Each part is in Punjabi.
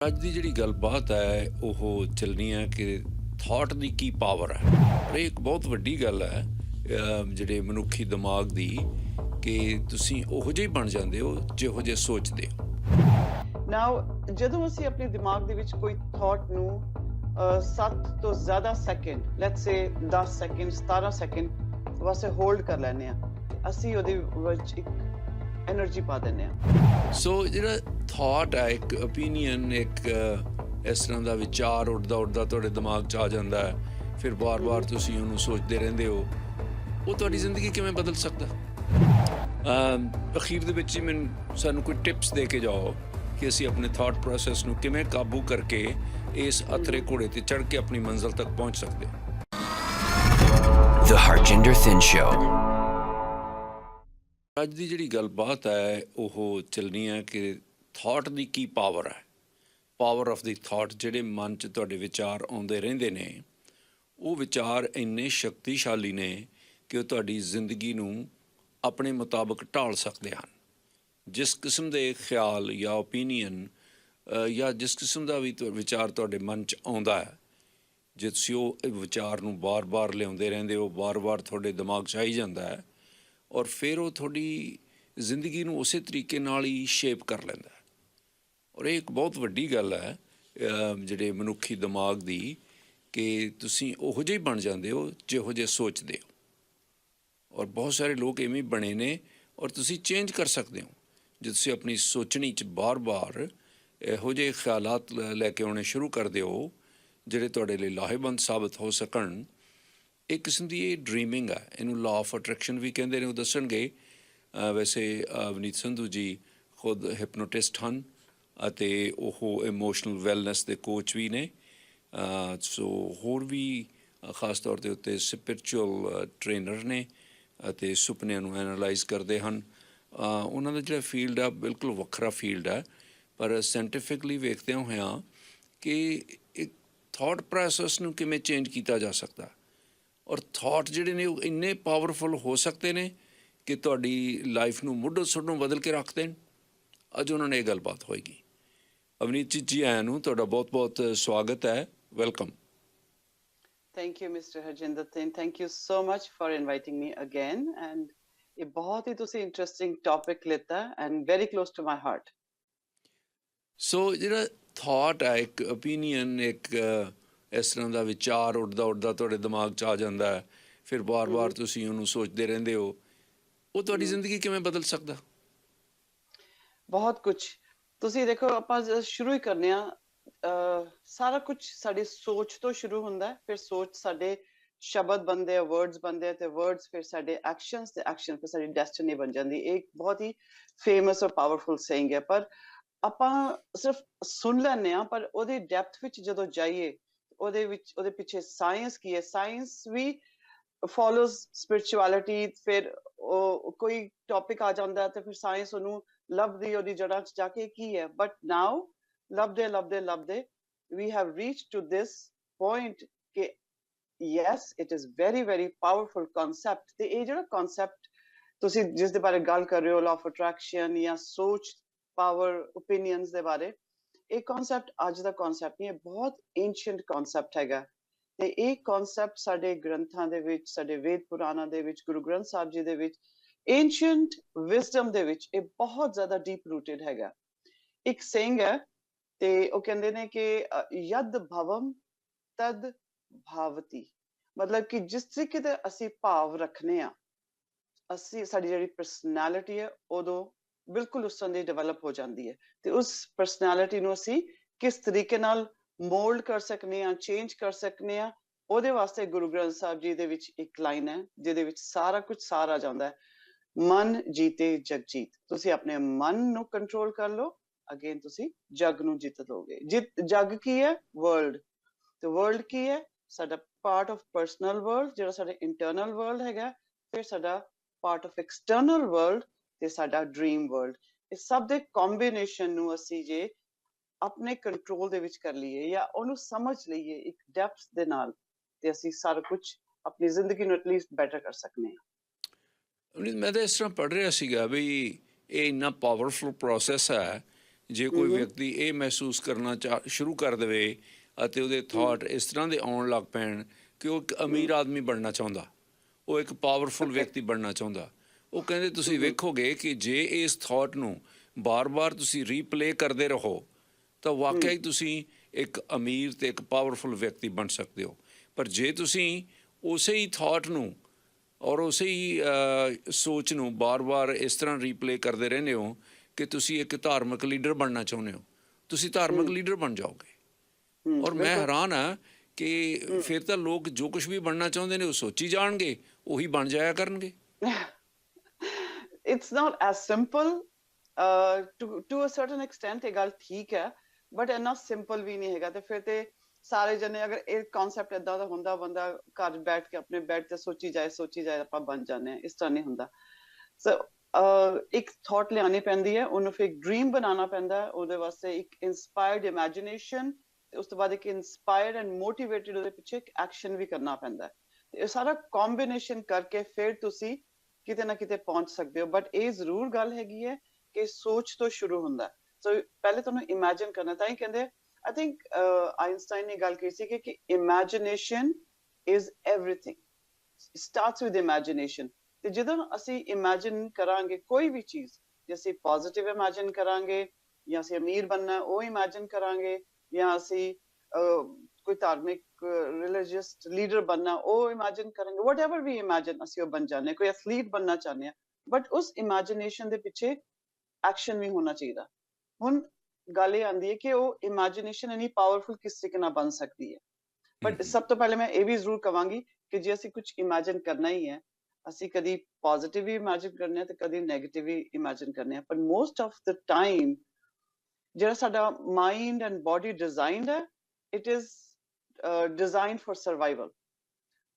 ਅੱਜ ਦੀ ਜਿਹੜੀ ਗੱਲਬਾਤ ਹੈ ਉਹ ਚੱਲਣੀ ਹੈ ਕਿ ਥਾਟ ਦੀ ਕੀ ਪਾਵਰ ਹੈ। ਪਰ ਇਹ ਇੱਕ ਬਹੁਤ ਵੱਡੀ ਗੱਲ ਹੈ ਜਿਹੜੇ ਮਨੁੱਖੀ ਦਿਮਾਗ ਦੀ, ਕਿ ਤੁਸੀਂ ਉਹੋ ਜਿਹੇ ਬਣ ਜਾਂਦੇ ਹੋ ਜਿਹੋ ਜਿਹੇ ਸੋਚਦੇ ਹੋ। ਨਾਓ ਜਦੋਂ ਅਸੀਂ ਆਪਣੇ ਦਿਮਾਗ ਦੇ ਵਿੱਚ ਕੋਈ ਥਾਟ ਨੂੰ 7 ਤੋਂ ਜ਼ਿਆਦਾ second, let's say 10 second 17 second ਵਾਸਤੇ ਹੋਲਡ ਕਰ ਲੈਂਦੇ ਆ, ਅਸੀਂ ਉਹਦੇ ਵਿੱਚ ਇੱਕ ਐਨਰਜੀ ਪਾ ਦਿੰਦੇ ਆ। ਸੋ ਜਿਹੜਾ ਥਾਟ ਹੈ, ਇੱਕ ਓਪੀਨੀਅਨ, ਇੱਕ ਇਸ ਤਰ੍ਹਾਂ ਦਾ ਵਿਚਾਰ ਉੱਡਦਾ ਤੁਹਾਡੇ ਦਿਮਾਗ 'ਚ ਆ ਜਾਂਦਾ ਹੈ, ਫਿਰ ਵਾਰ-ਵਾਰ ਤੁਸੀਂ ਉਹਨੂੰ ਸੋਚਦੇ ਰਹਿੰਦੇ ਹੋ। ਉਹ ਤੁਹਾਡੀ ਜ਼ਿੰਦਗੀ ਕਿਵੇਂ ਬਦਲ ਸਕਦਾ? ਅਖੀਰ ਦੇ ਵਿੱਚ ਹੀ ਸਾਨੂੰ ਕੋਈ ਟਿਪਸ ਦੇ ਕੇ ਜਾਓ ਕਿ ਅਸੀਂ ਆਪਣੇ ਥਾਟ ਪ੍ਰੋਸੈਸ ਨੂੰ ਕਿਵੇਂ ਕਾਬੂ ਕਰਕੇ ਇਸ ਅਥਰੇ ਘੋੜੇ ਤੇ ਚੜ੍ਹ ਕੇ ਆਪਣੀ ਮੰਜ਼ਿਲ ਤੱਕ ਪਹੁੰਚ ਸਕਦੇ। The Harjinder Singh Show। ਅੱਜ ਦੀ ਜਿਹੜੀ ਗੱਲਬਾਤ ਹੈ ਉਹ ਚੱਲਣੀ ਹੈ ਕਿ ਥਾਟ ਦੀ ਕੀ ਪਾਵਰ ਹੈ। Power of the thought. ਜਿਹੜੇ ਮਨ 'ਚ ਤੁਹਾਡੇ ਵਿਚਾਰ ਆਉਂਦੇ ਰਹਿੰਦੇ ਨੇ, ਉਹ ਵਿਚਾਰ ਇੰਨੇ ਸ਼ਕਤੀਸ਼ਾਲੀ ਨੇ ਕਿ ਉਹ ਤੁਹਾਡੀ ਜ਼ਿੰਦਗੀ ਨੂੰ ਆਪਣੇ ਮੁਤਾਬਕ ਢਾਲ ਸਕਦੇ ਹਨ। ਜਿਸ ਕਿਸਮ ਦੇ ਖਿਆਲ ਜਾਂ ਓਪੀਨੀਅਨ ਜਾਂ ਜਿਸ ਕਿਸਮ ਦਾ ਵੀ ਵਿਚਾਰ ਤੁਹਾਡੇ ਮਨ 'ਚ ਆਉਂਦਾ ਹੈ, ਜੇ ਤੁਸੀਂ ਉਹ ਵਿਚਾਰ ਨੂੰ ਵਾਰ-ਵਾਰ ਲਿਆਉਂਦੇ ਰਹਿੰਦੇ ਹੋ, ਵਾਰ-ਵਾਰ ਤੁਹਾਡੇ ਦਿਮਾਗ 'ਚ ਆਈ ਜਾਂਦਾ ਹੈ, ਔਰ ਫਿਰ ਉਹ ਤੁਹਾਡੀ ਜ਼ਿੰਦਗੀ ਨੂੰ ਉਸੇ ਤਰੀਕੇ ਨਾਲ ਹੀ ਸ਼ੇਪ ਕਰ ਲੈਂਦਾ ਹੈ। ਔਰ ਇਹ ਇੱਕ ਬਹੁਤ ਵੱਡੀ ਗੱਲ ਹੈ ਜਿਹੜੇ ਮਨੁੱਖੀ ਦਿਮਾਗ ਦੀ, ਕਿ ਤੁਸੀਂ ਉਹੋ ਜਿਹੇ ਬਣ ਜਾਂਦੇ ਹੋ ਜਿਹੋ ਜਿਹੇ ਸੋਚਦੇ ਹੋ। ਔਰ ਬਹੁਤ ਸਾਰੇ ਲੋਕ ਇਵੇਂ ਬਣੇ ਨੇ, ਔਰ ਤੁਸੀਂ ਚੇਂਜ ਕਰ ਸਕਦੇ ਹੋ ਜੇ ਤੁਸੀਂ ਆਪਣੀ ਸੋਚਣੀ 'ਚ ਬਾਰ-ਬਾਰ ਇਹੋ ਜਿਹੇ ਖਿਆਲਾਤ ਲੈ ਕੇ ਆਉਣੇ ਸ਼ੁਰੂ ਕਰ ਦਿਓ ਜਿਹੜੇ ਤੁਹਾਡੇ ਲਈ ਲਾਹੇਵੰਦ ਸਾਬਤ ਹੋ ਸਕਣ। ਇੱਕ ਕਿਸਮ ਦੀ ਇਹ ਡਰੀਮਿੰਗ ਹੈ, ਇਹਨੂੰ ਲਾਅ ਆਫ ਅਟਰੈਕਸ਼ਨ ਵੀ ਕਹਿੰਦੇ ਨੇ। ਉਹ ਦੱਸਣਗੇ। ਵੈਸੇ ਅਵਨੀਤ ਸੰਧੂ ਜੀ ਖੁਦ ਹਿਪਨੋਟਿਸਟ ਹਨ ਅਤੇ ਉਹ ਇਮੋਸ਼ਨਲ ਵੈਲਨੈਸ ਦੇ ਕੋਚ ਵੀ ਨੇ। ਸੋ ਹੋਰ ਵੀ ਖ਼ਾਸ ਤੌਰ ਦੇ ਉੱਤੇ ਸਪਿਰਿਚੁਅਲ ਟ੍ਰੇਨਰ ਨੇ ਅਤੇ ਸੁਪਨਿਆਂ ਨੂੰ ਐਨਾਲਾਈਜ਼ ਕਰਦੇ ਹਨ। ਉਹਨਾਂ ਦਾ ਜਿਹੜਾ ਫੀਲਡ ਆ ਬਿਲਕੁਲ ਵੱਖਰਾ ਫੀਲਡ ਹੈ, ਪਰ ਸਾਇੰਟੀਫਿਕਲੀ ਵੇਖਦਿਆਂ ਹੋਇਆਂ ਕਿ ਇੱਕ ਥਾਟ ਪ੍ਰੋਸੈਸ ਨੂੰ ਕਿਵੇਂ ਚੇਂਜ ਕੀਤਾ ਜਾ ਸਕਦਾ। ਔਰ ਥਾਟ ਜਿਹੜੇ ਨੇ ਉਹ ਇੰਨੇ ਪਾਵਰਫੁਲ ਹੋ ਸਕਦੇ ਨੇ ਕਿ ਤੁਹਾਡੀ ਲਾਈਫ ਨੂੰ ਮੁੱਢੋਂ ਸੁੱਢੋਂ ਬਦਲ ਕੇ ਰੱਖ ਦੇਣ। ਅੱਜ ਉਹਨਾਂ ਨੇ ਇਹ ਗੱਲਬਾਤ ਹੋਏਗੀ। ਅਵਨੀਤ ਜੀ ਆਇਆਂ ਨੂੰ ਤੁਹਾਡਾ ਬਹੁਤ-ਬਹੁਤ ਸਵਾਗਤ ਹੈ। Welcome. Thank you mister Harjinder Singh, thank you so much for inviting me again. And ਇਹ ਬਹੁਤ ਹੀ ਤੁਸੀਂ ਇੰਟਰਸਟਿੰਗ ਟੌਪਿਕ ਲਿੱਤਾ and very close to my heart. So ਜਿਹੜਾ ਥਾਟ ਹੈ, ਇੱਕ ਓਪੀਨੀਅਨ, ਇੱਕ ਇਸ ਤਰ੍ਹਾਂ ਦਾ ਵਿਚਾਰ ਉੱਡਦਾ ਤੁਹਾਡੇ ਦਿਮਾਗ 'ਚ ਆ ਜਾਂਦਾ ਹੈ, ਫਿਰ ਵਾਰ-ਵਾਰ ਤੁਸੀਂ ਉਹਨੂੰ ਸੋਚਦੇ ਰਹਿੰਦੇ ਹੋ। ਉਹ ਤੁਹਾਡੀ ਜ਼ਿੰਦਗੀ ਕਿਵੇਂ ਬਦਲ ਸਕਦਾ? ਬਹੁਤ ਕੁਝ। ਤੁਸੀਂ ਦੇਖੋ, ਆਪਾਂ ਸ਼ੁਰੂ ਹੀ ਕਰਨੇ ਆ। ਸਾਰਾ ਕੁਝ ਸਾਡੀ ਸੋਚ ਤੋਂ ਸ਼ੁਰੂ ਹੁੰਦਾ, ਫਿਰ ਸੋਚ ਸਾਡੇ ਸ਼ਬਦ ਬਣਦੇ ਆ, ਵਰਡਸ ਬਣਦੇ ਆ, ਤੇ ਵਰਡਸ ਫਿਰ ਸਾਡੇ ਐਕਸ਼ਨਸ, ਤੇ ਐਕਸ਼ਨ ਫਿਰ ਸਾਡੀ ਡੈਸਟੀਨੀ ਬਣ ਜਾਂਦੀ। ਇਹ ਇੱਕ ਬਹੁਤ ਹੀ ਫੇਮਸ ਔਰ ਪਾਵਰਫੁਲ ਸੇਇੰਗ ਹੈ। ਪਰ ਆਪਾਂ ਸਿਰਫ ਸੁਣ ਲੈਂਦੇ ਆ, ਪਰ ਉਹਦੀ ਡੈਪਥ ਵਿੱਚ ਜਦੋਂ ਜਾਈਏ, ਉਹਦੇ ਪਿੱਛੇ ਸਾਇੰਸ ਕੀ ਹੈ। ਸਾਇੰਸ ਵੀ ਫੋਲੋਜ਼ ਸਪਿਰਿਚੁਅਲਿਟੀ। ਫਿਰ ਉਹ ਕੋਈ ਟੌਪਿਕ ਆ ਜਾਂਦਾ ਤੇ ਫਿਰ ਸਾਇੰਸ ਉਹਨੂੰ ਲੱਭਦੀ, ਉਹਦੀ ਜੜ੍ਹਾਂ 'ਚ ਜਾ ਕੇ ਕੀ ਹੈ। ਬਟ ਨਾਓ ਲੱਭਦੇ we have reached to this point ਕਿ yes, it is very very powerful concept। ਤੇ ਇਹ ਜਿਹੜਾ concept ਤੁਸੀਂ ਜਿਸ ਦੇ ਬਾਰੇ ਗੱਲ ਕਰ ਰਹੇ ਹੋ, law of attraction ਜਾਂ ਸੋਚ ਪਾਵਰ, opinions ਦੇ ਬਾਰੇ, ਇਹ concept ਅੱਜ ਦਾ concept ਨਹੀਂ ਹੈ, ਬਹੁਤ ancient concept ਹੈਗਾ। ਤੇ ਇਹ concept ਸਾਡੇ ਗ੍ਰੰਥਾਂ ਦੇ ਵਿੱਚ, ਸਾਡੇ ਵੇਦ ਪੁਰਾਣਾਂ ਦੇ ਵਿੱਚ, ਗੁਰੂ ਗ੍ਰੰਥ ਸਾਹਿਬ ਜੀ ਦੇ ਵਿੱਚ, ancient wisdom ਦੇ ਵਿੱਚ ਇਹ ਬਹੁਤ ਜ਼ਿਆਦਾ ਡੀਪ ਰੂਟਡ ਹੈਗਾ। ਇੱਕ saying ਹੈ, ਤੇ ਉਹ ਕਹਿੰਦੇ ਨੇ ਕਿ ਯਦ ਭਵਮ ਤਦ ਭਾਵਤੀ। ਮਤਲਬ ਕਿ ਜਿਸ ਤਰੀਕੇ ਦੇ ਅਸੀਂ ਭਾਵ ਰੱਖਨੇ ਆ, ਅਸੀਂ ਸਾਡੀ ਜਿਹੜੀ ਪਰਸਨੈਲਿਟੀ ਹੈ ਉਦੋਂ ਬਿਲਕੁਲ ਉਸ ਤਰ੍ਹਾਂ ਦੀ ਡਿਵੈਲਪ ਹੋ ਜਾਂਦੀ ਹੈ। ਤੇ ਉਸ ਪਰਸਨੈਲਿਟੀ ਨੂੰ ਅਸੀਂ ਕਿਸ ਤਰੀਕੇ ਨਾਲ ਮੋਲਡ ਕਰ ਸਕਨੇ ਆ, ਚੇਂਜ ਕਰ ਸਕਨੇ ਆ, ਉਹਦੇ ਵਾਸਤੇ ਗੁਰੂ ਗ੍ਰੰਥ ਸਾਹਿਬ ਜੀ ਦੇ ਵਿੱਚ ਇੱਕ ਲਾਈਨ ਹੈ ਜਿਹਦੇ ਵਿੱਚ ਸਾਰਾ ਕੁਝ ਸਾਰ ਆ ਜਾਂਦਾ ਹੈ। ਮਨ ਜੀਤੇ ਜਗ ਜੀਤ। ਤੁਸੀਂ ਆਪਣੇ ਮਨ ਨੂੰ ਕੰਟਰੋਲ ਕਰ ਲਓ, ਅਗੇਨ ਤੁਸੀਂ ਜਗ ਨੂੰ ਜਿੱਤ ਲਓਗੇ। ਜਗ ਕੀ ਹੈ? ਵਰਲਡ। ਤੇ ਵਰਲਡ ਕੀ ਹੈ? ਸਾਡਾ ਪਾਰਟ ਆਫ ਪਰਸਨਲ ਵਰਲਡ, ਜਿਹੜਾ ਸਾਡੇ ਇੰਟਰਨਲ ਵਰਲਡ ਹੈਗਾ, ਫਿਰ ਸਾਡਾ ਪਾਰਟ ਆਫ ਐਕਸਟਰਨਲ ਵਰਲਡ, ਤੇ ਸਾਡਾ ਡ੍ਰੀਮ ਵਰਲਡ। ਇਹ ਸਭ ਦੇ ਕੰਬੀਨੇਸ਼ਨ ਨੂੰ ਅਸੀਂ ਜੇ ਆਪਣੇ ਕੰਟਰੋਲ ਦੇ ਵਿੱਚ ਕਰ ਲਈਏ ਜਾਂ ਉਹਨੂੰ ਸਮਝ ਲਈਏ ਇੱਕ ਡੈਪਥ ਦੇ ਨਾਲ, ਤੇ ਅਸੀਂ ਸਾਰਾ ਕੁਝ ਆਪਣੀ ਜ਼ਿੰਦਗੀ ਨੂੰ ਐਟਲੀਸਟ ਬੈਟਰ ਕਰ ਸਕਨੇ ਹਾਂ। ਮੈਂ ਤਾਂ ਇਸ ਤਰ੍ਹਾਂ ਪੜ੍ਹ ਰਿਹਾ ਸੀਗਾ ਵੀ ਇਹ ਇੰਨਾ ਪਾਵਰਫੁਲ ਪ੍ਰੋਸੈਸ ਹੈ ਜੇ ਕੋਈ ਵਿਅਕਤੀ ਇਹ ਮਹਿਸੂਸ ਕਰਨਾ ਸ਼ੁਰੂ ਕਰ ਦੇਵੇ ਅਤੇ ਉਹਦੇ ਥਾਟ ਇਸ ਤਰ੍ਹਾਂ ਦੇ ਆਉਣ ਲੱਗ ਪੈਣ ਕਿ ਉਹ ਇੱਕ ਅਮੀਰ ਆਦਮੀ ਬਣਨਾ ਚਾਹੁੰਦਾ, ਉਹ ਇੱਕ ਪਾਵਰਫੁਲ ਵਿਅਕਤੀ ਬਣਨਾ ਚਾਹੁੰਦਾ, ਉਹ ਕਹਿੰਦੇ ਤੁਸੀਂ ਵੇਖੋਗੇ ਕਿ ਜੇ ਇਸ ਥਾਟ ਨੂੰ ਬਾਰ-ਬਾਰ ਤੁਸੀਂ ਰੀਪਲੇ ਕਰਦੇ ਰਹੋ ਤਾਂ ਵਾਕਿਆ ਹੀ ਤੁਸੀਂ ਇੱਕ ਅਮੀਰ ਅਤੇ ਇੱਕ ਪਾਵਰਫੁਲ ਵਿਅਕਤੀ ਬਣ ਸਕਦੇ ਹੋ। ਪਰ ਜੇ ਤੁਸੀਂ ਉਸੇ ਹੀ ਥਾਟ ਨੂੰ ਔਰ ਉਸੇ ਹੀ ਸੋਚ ਨੂੰ ਬਾਰ-ਬਾਰ ਇਸ ਤਰ੍ਹਾਂ ਰੀਪਲੇ ਕਰਦੇ ਰਹਿੰਦੇ ਹੋ ਕਿ ਤੁਸੀਂ ਇੱਕ ਧਾਰਮਿਕ ਲੀਡਰ ਬਣਨਾ ਚਾਹੁੰਦੇ ਹੋ, ਤੁਸੀਂ ਧਾਰਮਿਕ ਲੀਡਰ ਬਣ ਜਾਓਗੇ। ਔਰ ਮੈਂ ਹੈਰਾਨ ਹਾਂ ਕਿ ਫਿਰ ਤਾਂ ਲੋਕ ਜੋ ਕੁਝ ਵੀ ਬਣਨਾ ਚਾਹੁੰਦੇ ਨੇ ਉਹ ਸੋਚੀ ਜਾਣਗੇ, ਉਹੀ ਬਣ ਜਾਇਆ ਕਰਨਗੇ। It's not as simple to a certain extent, ਇਹ ਗੱਲ ਠੀਕ ਹੈ, ਬਟ ਇੰਨਾ ਸਿੰਪਲ ਵੀ ਨਹੀਂ ਹੈਗਾ। ਤੇ ਫਿਰ ਤੇ ਸਾਰੇ ਜਣੇ ਅਗਰ ਇਹ ਕਨਸੈਪਟ ਏਦਾਂ ਦਾ ਹੁੰਦਾ, ਬੰਦਾ ਘਰ ਬੈਠ ਕੇ ਆਪਣੇ ਬੈੱਡ ਤੇ ਸੋਚੀ ਜਾਏ ਆਪਾਂ ਬਣ ਜਾਂਦੇ ਹਾਂ, ਇਸ ਤਰ੍ਹਾਂ ਨਹੀਂ ਹੁੰਦਾ। ਸੋ ਇੱਕ ਥਾਟ ਲਿਆਉਣੀ ਪੈਂਦੀ ਹੈ, ਉਹਨੂੰ ਫਿਰ ਇੱਕ ਡ੍ਰੀਮ ਬਣਾਉਣਾ ਪੈਂਦਾ, ਉਹਦੇ ਵਾਸਤੇ ਇੱਕ ਇੰਸਪਾਇਰਡ ਇਮੈਜੀਨੇਸ਼ਨ, ਤੇ ਉਸ ਤੋਂ ਬਾਅਦ ਇੱਕ ਇੰਸਪਾਇਰਡ ਐਂਡ ਮੋਟੀਵੇਟਡ ਉਹਦੇ ਪਿੱਛੇ ਇੱਕ ਐਕਸ਼ਨ ਵੀ ਕਰਨਾ ਪੈਂਦਾ। ਤੇ ਇਹ ਸਾਰਾ ਕੰਬੀਨੇਸ਼ਨ ਕਰਕੇ ਫਿਰ ਤੁਸੀਂ ਕਿਤੇ ਨਾ ਕਿਤੇ ਪਹੁੰਚ ਸਕਦੇ ਹੋ। ਬਟ ਇਹ ਜ਼ਰੂਰ ਗੱਲ ਹੈਗੀ ਹੈ ਕਿ ਸੋਚ ਤੋਂ ਸ਼ੁਰੂ ਹੁੰਦਾ। ਸੋ ਪਹਿਲੇ ਤੁਹਾਨੂੰ ਇਮੇਜਿਨ ਕਰਨਾ, ਤਾਂ ਹੀ ਕਹਿੰਦੇ I think ਆਇਨਸਟਾਈਨ ਨੇ ਗੱਲ ਕੀਤੀ ਸੀ ਕਿ imagination is everything, starts with imagination। ਤੇ ਜਦੋਂ ਅਸੀਂ ਇਮੇਜਿਨ ਕਰਾਂਗੇ ਕੋਈ ਵੀ ਚੀਜ਼, ਜੇ ਅਸੀਂ ਪੋਜ਼ਿਟਿਵ ਇਮੇਜਿਨ ਕਰਾਂਗੇ, ਜਾਂ ਅਸੀਂ ਅਮੀਰ ਬਣਨਾ ਉਹ ਇਮੇਜਿਨ ਕਰਾਂਗੇ, ਜਾਂ ਅਸੀਂ ਕੋਈ ਧਾਰਮਿਕ ਰਿਲੀਜੀਅਸ ਲੀਡਰ ਬਣਨਾ ਉਹ ਇਮੇਜਿਨ ਕਰਾਂਗੇ, whatever we imagine ਅਸੀਂ ਉਹ ਬਣ ਜਾਂਦੇ, ਕੋਈ ਐਥਲੀਟ ਬਣਨਾ ਚਾਹੁੰਦੇ ਹਾਂ, ਬਟ ਉਸ ਇਮੇਜਿਨੇਸ਼ਨ ਦੇ ਪਿੱਛੇ ਐਕਸ਼ਨ ਵੀ ਹੋਣਾ ਚਾਹੀਦਾ। ਹੁਣ ਗੱਲ ਇਹ ਆਉਂਦੀ ਹੈ ਕਿ ਉਹ ਇਮੇਜਿਨੇਸ਼ਨ ਇੰਨੀ ਪਾਵਰਫੁਲ ਕਿਸ ਤਰੀਕੇ ਨਾਲ ਬਣ ਸਕਦੀ ਹੈ। ਬਟ ਸਭ ਤੋਂ ਪਹਿਲੇ ਮੈਂ ਇਹ ਵੀ ਜ਼ਰੂਰ ਕਵਾਂਗੀ ਕਿ ਜੇ ਅਸੀਂ ਕੁਝ ਇਮੇਜਿਨ ਕਰਨਾ ਹੀ ਹੈ, ਅਸੀਂ ਕਦੀ ਪੋਜ਼ਿਟਿਵ ਵੀ ਇਮੇਜਿਨ ਕਰਨੇ ਆ ਤੇ ਕਦੀ ਨੈਗੇਟਿਵ ਵੀ ਇਮੇਜਿਨ ਕਰਨੇ ਆ। ਪਰ ਮੋਸਟ ਆਫ ਦ ਟਾਈਮ ਜਿਹੜਾ ਸਾਡਾ ਮਾਈਂਡ ਐਂਡ ਬੋਡੀ ਡਿਜ਼ਾਈਨਡ ਹੈ, it is designed for survival.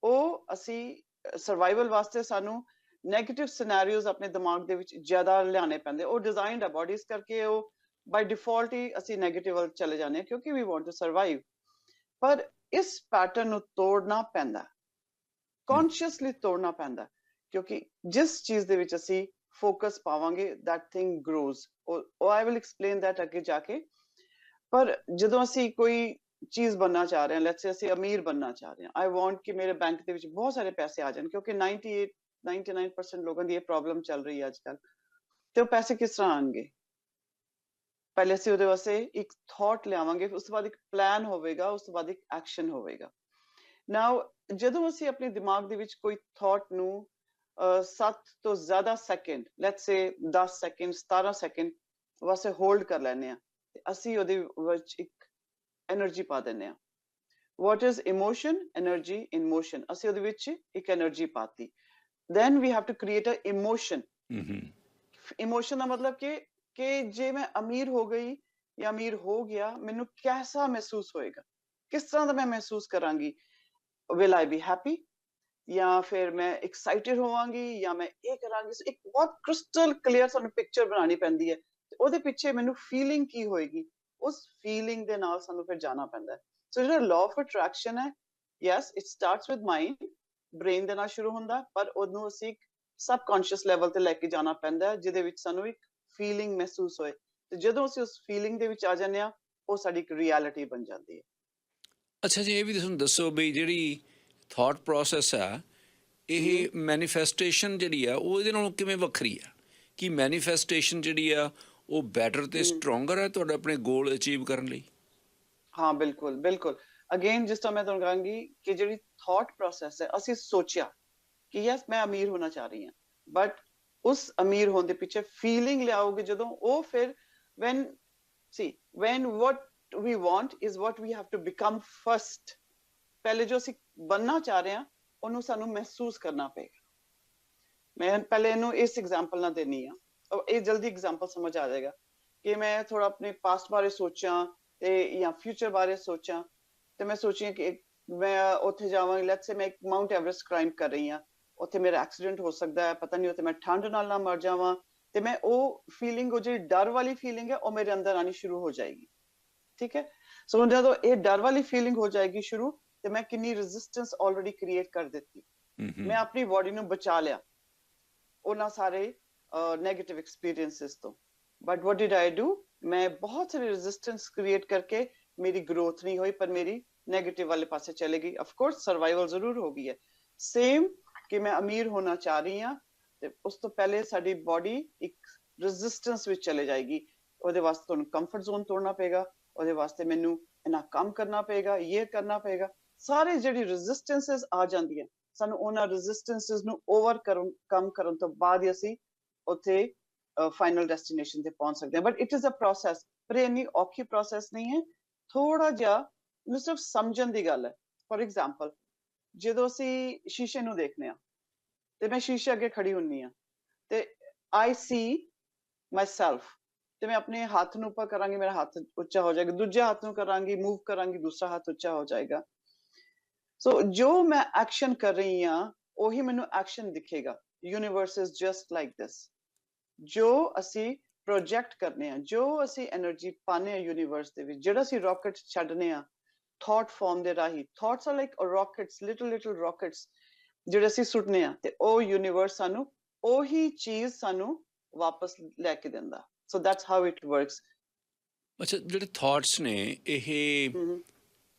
ਉਹ ਅਸੀਂ ਸਰਵਾਈਵਲ ਵਾਸਤੇ ਸਾਨੂੰ ਨੈਗੇਟਿਵ ਸਿਨੈਰੀਓਜ਼ ਆਪਣੇ ਦਿਮਾਗ ਦੇ ਵਿੱਚ ਜ਼ਿਆਦਾ ਲਿਆਉਣੇ ਪੈਂਦੇ। ਉਹ ਡਿਜ਼ਾਈਨਡ ਹੈ ਬੋਡੀ, ਇਸ ਕਰਕੇ ਉਹ ਬਾਈ ਡਿਫਾਲਟ ਹੀ ਅਸੀਂ ਨੈਗੇਟਿਵ ਵੱਲ ਚਲੇ ਜਾਂਦੇ ਹਾਂ, ਕਿਉਂਕਿ ਵੀ ਵਾਂਟ ਟੂ ਸਰਵਾਈਵ। ਪਰ ਇਸ ਪੈਟਰਨ ਨੂੰ ਤੋੜਨਾ ਪੈਂਦਾ, ਕੌਨਸ਼ੀਅਸਲੀ ਤੋੜਨਾ ਪੈਂਦਾ, ਕਿਉਂਕਿ ਜਿਸ ਚੀਜ਼ ਦੇ ਵਿੱਚ ਅਸੀਂ ਫੋਕਸ ਪਾਵਾਂਗੇ that thing grows। I will explain that ਅੱਗੇ ਜਾ ਕੇ। ਪਰ ਜਦੋਂ ਅਸੀਂ ਕੋਈ ਚੀਜ਼ ਬਣਨਾ ਚਾਹ ਰਹੇ ਹਾਂ, ਲੈਟਸ ਸੇ ਅਸੀਂ ਅਮੀਰ ਬਣਨਾ ਚਾਹ ਰਹੇ ਹਾਂ, I want ਕਿ ਮੇਰੇ ਬੈਂਕ ਦੇ ਵਿੱਚ ਬਹੁਤ ਸਾਰੇ ਪੈਸੇ ਆ ਜਾਣ, ਕਿਉਂਕਿ 99% ਲੋਕਾਂ ਦੀ ਇਹ ਪ੍ਰੋਬਲਮ ਚੱਲ ਰਹੀ ਹੈ ਅੱਜ ਕੱਲ੍ਹ। ਤੇ ਉਹ ਪੈਸੇ ਕਿਸ ਤਰ੍ਹਾਂ ਆਉਣਗੇ? ਪਹਿਲੇ ਅਸੀਂ ਉਹਦੇ ਵਾਸਤੇ ਇੱਕ ਥਾਟ ਲਿਆਵਾਂਗੇ, ਉਸ ਤੋਂ ਬਾਅਦ ਇੱਕ ਪਲਾਨ ਹੋਵੇਗਾ, ਉਸ ਤੋਂ ਬਾਅਦ ਇੱਕ ਐਕਸ਼ਨ ਹੋਵੇਗਾ। ਨਾਓ ਜਦੋਂ ਅਸੀਂ ਆਪਣੇ ਦਿਮਾਗ ਦੇ ਵਿੱਚ ਕੋਈ ਥਾਟ ਨੂੰ 7 ਤੋਂ ਜ਼ਿਆਦਾ second, let's say 10 second 17 second ਵਾਸਤੇ ਹੋਲਡ ਕਰ ਲੈਂਦੇ ਹਾਂ, ਤੇ ਅਸੀਂ ਉਹਦੇ ਵਿੱਚ ਇੱਕ એનર્ਜੀ ਪਾ ਦਿੰਦੇ ਹਾਂ। What is emotion? Energy in motion. ਅਸੀਂ ਉਹਦੇ ਵਿੱਚ ਇੱਕ એનર્ਜੀ ਪਾਤੀ। then we have to create a emotion। Emotion ਦਾ ਮਤਲਬ ਕਿ ਜੇ ਮੈਂ ਅਮੀਰ ਹੋ ਗਈ ਜਾਂ ਅਮੀਰ ਹੋ ਗਿਆ, ਮੈਨੂੰ ਕਿਹਦਾ ਮਹਿਸੂਸ ਹੋਏਗਾ, ਕਿਸ ਤਰ੍ਹਾਂ ਦਾ ਮੈਂ ਮਹਿਸੂਸ ਕਰਾਂਗੀ? will I be happy, ਜਾਂ ਫਿਰ ਮੈਂ ਐਕਸਾਈਟਿਡ ਹੋਵਾਂਗੀ, ਜਾਂ ਮੈਂ ਇਹ ਕਰਾਂਗੀ। ਇੱਕ ਬਹੁਤ ਕ੍ਰਿਸਟਲ ਕਲੀਅਰ ਸਾਨੂੰ ਪਿਕਚਰ ਬਣਾਉਣੀ ਪੈਂਦੀ ਹੈ, ਤੇ ਉਹਦੇ ਪਿੱਛੇ ਮੈਨੂੰ ਫੀਲਿੰਗ ਕੀ ਹੋਏਗੀ, ਉਸ ਫੀਲਿੰਗ ਦੇ ਨਾਲ ਸਾਨੂੰ ਫਿਰ ਜਾਣਾ ਪੈਂਦਾ ਹੈ। ਸੋ ਜਿਹੜਾ ਲਾਅ ਆਫ ਅਟਰੈਕਸ਼ਨ ਹੈ, yes it starts with mind, brain ਦੇ ਨਾਲ ਸ਼ੁਰੂ ਹੁੰਦਾ, ਪਰ ਉਹਨੂੰ ਅਸੀਂ ਸਬਕੌਂਸ਼ੀਅਸ ਲੈਵਲ ਤੇ ਲੈ ਕੇ ਜਾਣਾ ਪੈਂਦਾ ਹੈ, ਜਿਹਦੇ ਵਿੱਚ ਸਾਨੂੰ ਇੱਕ ਫੀਲਿੰਗ ਮਹਿਸੂਸ ਹੋਏ। ਤੇ ਜਦੋਂ ਅਸੀਂ ਉਸ ਫੀਲਿੰਗ ਦੇ ਵਿੱਚ ਆ ਜਾਂਦੇ ਹਾਂ, ਉਹ ਸਾਡੀ ਇੱਕ ਰਿਐਲਿਟੀ ਬਣ ਜਾਂਦੀ ਹੈ। ਅੱਛਾ ਜੀ, ਇਹ ਵੀ ਤੁਹਾਨੂੰ ਦੱਸੋ ਵੀ ਜਿਹੜੀ ਥਾਟ ਪ੍ਰੋਸੈਸ ਆ, ਇਹ ਮੈਨੀਫੈਸਟੇਸ਼ਨ ਜਿਹੜੀ ਆ ਉਹ ਇਹਦੇ ਨਾਲੋਂ ਕਿਵੇਂ ਵੱਖਰੀ ਆ? ਕਿ ਮੈਨੀਫੈਸਟੇਸ਼ਨ ਜਿਹੜੀ ਆ ਉਹ ਬੈਟਰ ਤੇ ਸਟਰੋਂਗਰ ਹੈ ਤੁਹਾਡੇ ਆਪਣੇ ਗੋਲ ਅਚੀਵ ਕਰਨ ਲਈ? ਹਾਂ ਬਿਲਕੁਲ ਬਿਲਕੁਲ। ਅਗੇਨ ਜਿਸ ਤਰ੍ਹਾਂ ਮੈਂ ਤੁਹਾਨੂੰ ਕਹਾਂਗੀ ਕਿ ਜਿਹੜੀ ਥਾਟ ਪ੍ਰੋਸੈਸ ਹੈ, ਅਸੀਂ ਸੋਚਿਆ ਕਿ ਯਸ ਮੈਂ ਅਮੀਰ ਹੋਣਾ ਚਾਹ ਰਹੀ ਹਾਂ, ਬਟ ਉਸ ਅਮੀਰ ਹੋਣ ਦੇ ਪਿੱਛੇ ਫੀਲਿੰਗ ਲਿਆਓਗੇ ਜਦੋਂ, ਉਹ ਫਿਰ when what we want is what we have to become first। ਪਹਿਲੇ ਜੋ ਅਸੀਂ ਬਣਨਾ ਚਾਹ ਰਹੇ ਹਾਂ ਉਹਨੂੰ ਸਾਨੂੰ ਮਹਿਸੂਸ ਕਰਨਾ ਪਏਗਾ। ਮੈਂ ਪਹਿਲੇ ਇਹਨੂੰ ਇਸ ਐਗਜ਼ਾਮਪਲ ਨਾਲ ਦੇਣੀ ਆ, ਇਹ ਜਲਦੀ ਐਗਜ਼ਾਮਪਲ ਸਮਝ ਆ ਜਾਏਗਾ। ਕਿ ਮੈਂ ਥੋੜਾ ਆਪਣੇ ਪਾਸਟ ਬਾਰੇ ਸੋਚਾਂ ਤੇ ਜਾਂ ਫਿਊਚਰ ਬਾਰੇ ਸੋਚਾਂ, ਤੇ ਮੈਂ ਸੋਚੀ ਕਿ ਮੈਂ ਉੱਥੇ ਜਾਵਾਂਗੀ, ਲੈਟਸ ਸੇ ਮੈਂ ਇੱਕ ਮਾਊਂਟ ਐਵਰੈਸਟ ਕਲਾਈਮ ਕਰ ਰਹੀ ਹਾਂ, ਉੱਥੇ ਮੇਰਾ ਐਕਸੀਡੈਂਟ ਹੋ ਸਕਦਾ ਹੈ, ਪਤਾ ਨਹੀਂ ਉੱਥੇ ਮੈਂ ਠੰਡ ਨਾਲ ਨਾ ਮਰ ਜਾਵਾਂ, ਤੇ ਮੈਂ ਉਹ ਫੀਲਿੰਗ, ਉਹ ਜਿਹੜੀ ਡਰ ਵਾਲੀ ਫੀਲਿੰਗ ਹੈ, ਉਹ ਮੇਰੇ ਅੰਦਰ ਆਣੀ ਸ਼ੁਰੂ ਹੋ ਜਾਏਗੀ। ਠੀਕ ਹੈ। ਸੋ ਜਦੋਂ ਇਹ ਡਰ ਵਾਲੀ ਫੀਲਿੰਗ ਹੋ ਜਾਏਗੀ ਸ਼ੁਰੂ, ਤੇ ਮੈਂ ਕਿੰਨੀ ਰੈਜ਼ਿਸਟੈਂਸ ਆਲਰੇਡੀ ਕ੍ਰੀਏਟ ਕਰ ਦਿੱਤੀ, ਮੈਂ ਆਪਣੀ ਬਾਡੀ ਨੂੰ ਬਚਾ ਲਿਆ ਉਹਨਾਂ ਸਾਰੇ ਨੈਗੇਟਿਵ ਐਕਸਪੀਰੀਐਂਸਿਸ ਤੋਂ। But what did I do? मैं बहुत सारी रेजिस्टेंस क्रिएट करके मेरी ग्रोथ नहीं हुई पर मेरी नेगेटिव वाले पासे चलेगी ऑफ कोर्स सर्वाइवल ਜ਼ਰੂਰ ਹੋ ਗਈ ਹੈ ਸੇਮ ਕਿ ਮੈਂ ਅਮੀਰ ਹੋਣਾ ਚਾਹ ਰਹੀ ਹਾਂ ਤੇ ਉਸ ਤੋਂ ਪਹਿਲੇ ਸਾਡੀ ਬਾਡੀ ਇੱਕ ਰੈਜ਼ਿਸਟੈਂਸ ਵਿੱਚ ਚਲੇ ਜਾਏਗੀ ਉਹਦੇ ਵਾਸਤੇ ਤੁਹਾਨੂੰ ਕੰਫਰਟ ਜ਼ੋਨ ਤੋੜਨਾ ਪਏਗਾ ਉਹਦੇ ਵਾਸਤੇ ਮੈਨੂੰ ਇਨਾ ਕੰਮ ਕਰਨਾ ਪਏਗਾ ਇਹ ਕਰਨਾ ਪਏਗਾ ਸਾਰੇ ਜਿਹੜੀ ਰੈਜ਼ਿਸਟੈਂਸਸ ਆ ਜਾਂਦੀਆਂ ਸਾਨੂੰ ਉਹਨਾਂ ਰੈਜ਼ਿਸਟੈਂਸਸ ਨੂੰ ਓਵਰਕਮ ਕਰਨ ਤੋਂ ਬਾਅਦ ਹੀ ਅਸੀਂ ਉੱਥੇ ਫਾਈਨਲ ਡੈਸਟੀਨੇਸ਼ਨ ਤੇ ਪਹੁੰਚ ਸਕਦੇ ਹਾਂ but it is a process ਪਰ ਇਹ ਇੰਨੀ ਔਖੀ ਪ੍ਰੋਸੈਸ ਨਹੀਂ ਹੈ ਥੋੜਾ ਜਿਹਾ ਨੂੰ ਸਿਰਫ ਸਮਝਣ ਦੀ ਗੱਲ ਹੈ ਫॉर ਐਗਜ਼ਾਮਪਲ ਜਦੋਂ ਅਸੀਂ ਸ਼ੀਸ਼ੇ ਨੂੰ ਦੇਖਨੇ ਆ ਤੇ ਮੈਂ ਸ਼ੀਸ਼ੇ ਅੱਗੇ ਖੜੀ ਹੁੰਨੀ ਆ ਤੇ ਆਈ ਸੀ ਮਾਈਸੈਲਫ ਤੇ ਮੈਂ ਆਪਣੇ ਹੱਥ ਨੂੰ ਉੱਪਰ ਕਰਾਂਗੀ ਮੇਰਾ ਹੱਥ ਉੱਚਾ ਹੋ ਜਾਏਗਾ ਦੂਜੇ ਹੱਥ ਨੂੰ ਕਰਾਂਗੀ ਮੂਵ ਕਰਾਂਗੀ ਦੂਸਰਾ ਹੱਥ ਉੱਚਾ ਹੋ ਜਾਏਗਾ ਸੋ ਜੋ ਮੈਂ ਐਕਸ਼ਨ ਕਰ ਰਹੀ ਹਾਂ ਉਹੀ ਮੈਨੂੰ ਐਕਸ਼ਨ ਦਿਖੇਗਾ universe is just like this ਜੋ ਅਸੀਂ ਪ੍ਰੋਜੈਕਟ ਕਰਨੇ ਆ ਜੋ ਅਸੀਂ એનર્ਜੀ ਪਾਣੇ ਆ ਯੂਨੀਵਰਸ ਦੇ ਵਿੱਚ ਜਿਹੜਾ ਅਸੀਂ ਰਾਕਟ ਛੱਡਨੇ ਆ ਥਾਟ ਫਾਰਮ ਦੇ ਰਾਹੀਂ ਥਾਟਸ ਆਰ ਲਾਈਕ ਰਾਕਟਸ ਲਿਟਲ ਰਾਕਟਸ ਜਿਹੜੇ ਅਸੀਂ ਸੁੱਟਨੇ ਆ ਤੇ ਉਹ ਯੂਨੀਵਰਸ ਸਾਨੂੰ ਉਹੀ ਚੀਜ਼ ਸਾਨੂੰ ਵਾਪਸ ਲੈ ਕੇ ਦਿੰਦਾ so that's how it works ਅੱਛਾ ਜਿਹੜੇ ਥਾਟਸ ਨੇ ਇਹ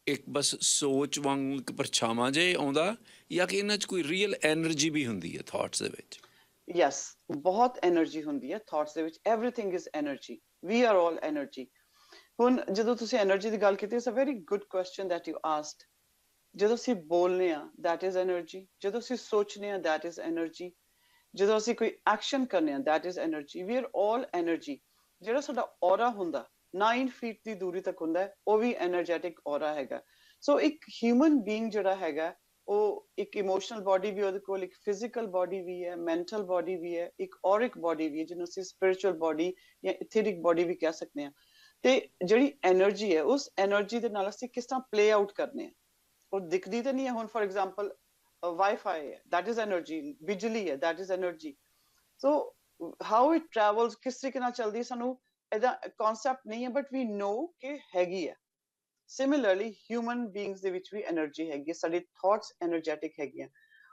ਇੱਕ ਬਸ ਸੋਚ ਵਾਂਗੂ ਇੱਕ ਪਰਛਾਵਾਂ ਜੇ ਆਉਂਦਾ ਜਾਂ ਕਿ ਇਹਨਾਂ 'ਚ ਕੋਈ ਰੀਅਲ ਐਨਰਜੀ ਵੀ ਹੁੰਦੀ ਹੈ ਥਾਟਸ ਦੇ ਵਿੱਚ ਯੈਸ ਬਹੁਤ એનર્ਜੀ ਹੁੰਦੀ ਹੈ ਥਾਟਸ ਦੇ ਵਿੱਚ everything is energy we are all energy ਹੁਣ ਜਦੋਂ ਤੁਸੀਂ એનર્ਜੀ ਦੀ ਗੱਲ ਕੀਤੀ it's a very good question that you asked ਜਦੋਂ ਅਸੀਂ ਬੋਲਨੇ ਆ ਦੈਟ ਇਜ਼ એનર્ਜੀ ਜਦੋਂ ਅਸੀਂ ਸੋਚਨੇ ਆ ਦੈਟ ਇਜ਼ એનર્ਜੀ ਜਦੋਂ ਅਸੀਂ ਕੋਈ ਐਕਸ਼ਨ ਕਰਨੇ ਆ that is energy we are all energy ਜਿਹੜਾ ਸਾਡਾ ਔਰਾ ਹੁੰਦਾ 9 ਫੀਟ ਦੀ ਦੂਰੀ ਤੱਕ ਹੁੰਦਾ ਹੈ ਉਹ ਵੀ એનર્ਜੈਟਿਕ ਔਰਾ ਹੈਗਾ ਸੋ ਇੱਕ ਹਿਊਮਨ ਬੀਇੰਗ ਜਿਹੜਾ ਹੈਗਾ ਉਹ ਇੱਕ ਇਮੋਸ਼ਨਲ ਬਾਡੀ ਵੀ ਉਹਦੇ ਕੋਲ ਇੱਕ ਫਿਜ਼ੀਕਲ ਬਾਡੀ ਵੀ ਹੈ ਮੈਂਟਲ ਬਾਡੀ ਵੀ ਹੈ ਇੱਕ ਔਰਿਕ ਬਾਡੀ ਵੀ ਹੈ ਜਿਹਨੂੰ ਅਸੀਂ ਸਪਿਰਿਚੁਅਲ ਬਾਡੀ ਜਾਂ ਇਥੇਰਿਕ ਬਾਡੀ ਵੀ ਕਹਿ ਸਕਦੇ ਹਾਂ ਤੇ ਜਿਹੜੀ એનર્ਜੀ ਹੈ ਉਸ એનર્ਜੀ ਦੇ ਨਾਲ ਅਸੀਂ ਕਿਸ ਤਰ੍ਹਾਂ ਪਲੇ ਆਊਟ ਕਰਨੇ ਆ ਉਹ ਦਿਖਦੀ ਤਾਂ ਨਹੀਂ ਹੈ ਹੁਣ ਫॉर ਐਗਜ਼ਾਮਪਲ ਵਾਈਫਾਈ ਹੈ ਦੈਟ ਇਜ਼ એનર્ਜੀ ਬਿਜਲੀ ਹੈ that is energy so how it travels ਕਿਸ ਤਰੀਕੇ ਨਾਲ ਚੱਲਦੀ ਸਾਨੂੰ ਇਹਦਾ ਕਨਸੈਪਟ ਨਹੀਂ ਹੈ ਬਟ ਵੀ ਨੋ ਕਿ ਹੈਗੀ ਹੈ ਸਿਮਿਲਰਲੀ ਹਿਊਮਨ ਬੀਇੰਗਸ ਦੇ ਵਿੱਚ ਵੀ એનર્ਜੀ ਹੈਗੀ ਹੈ ਸਾਡੇ ਥਾਟਸ એનર્ਜੈਟਿਕ ਹੈਗੀਆਂ